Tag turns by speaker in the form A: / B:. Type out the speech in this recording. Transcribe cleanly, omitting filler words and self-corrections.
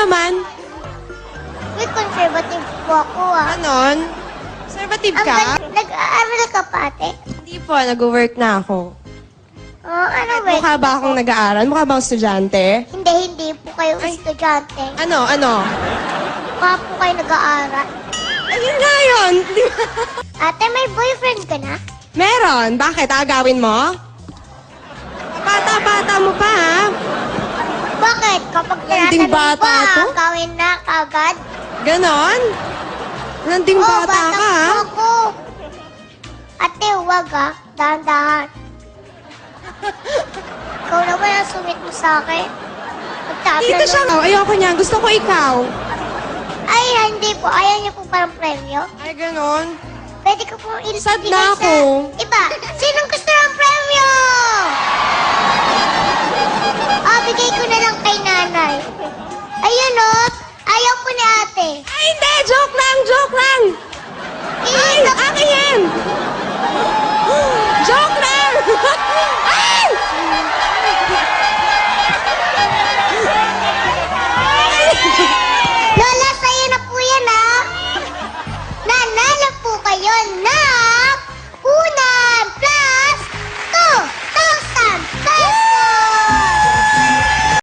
A: naman?
B: May conservative po ako ah.
A: Ganon? Conservative ka?
B: Nag-aaral ka pa ate?
A: Hindi po, nag-work na ako.
B: Oh, ano ba?
A: Mukha ba akong nag-aaral? Mukha ba akong estudyante?
B: Hindi po kayo estudyante.
A: Ano?
B: Mukha po kayo nag-aaral.
A: Ayun nga yun! Di ba?
B: Ate, may boyfriend ka na?
A: Meron. Bakit? Agawin mo? Bata-bata mo pa, ha?
B: Bakit? Kapag
A: Landing
B: tinatanong
A: bata
B: ba,
A: to?
B: gawin na kagad?
A: Ganon? Landing
B: Oo,
A: bata ka, ha?
B: po ako. Ate, huwag ah. Dahan-dahan. Ikaw naman ang sumit mo sa akin.
A: Dito siya. Oh, ayoko niya. Gusto ko ikaw.
B: Ay, hindi po. Ayaw niyo po parang premyo.
A: Ay, ganon.
B: Pwede ko po
A: Sad na ako.
B: Iba, sinong gusto ng premyo? Bigay ko na lang kay nanay. Ayun o, ayaw po ni ate.
A: Ay, hindi! Joke lang! Joke lang! Ay, akin yan! Joke lang! Ay!
B: Lola, sa'yo na po yan ha. Nanalo po kayo ng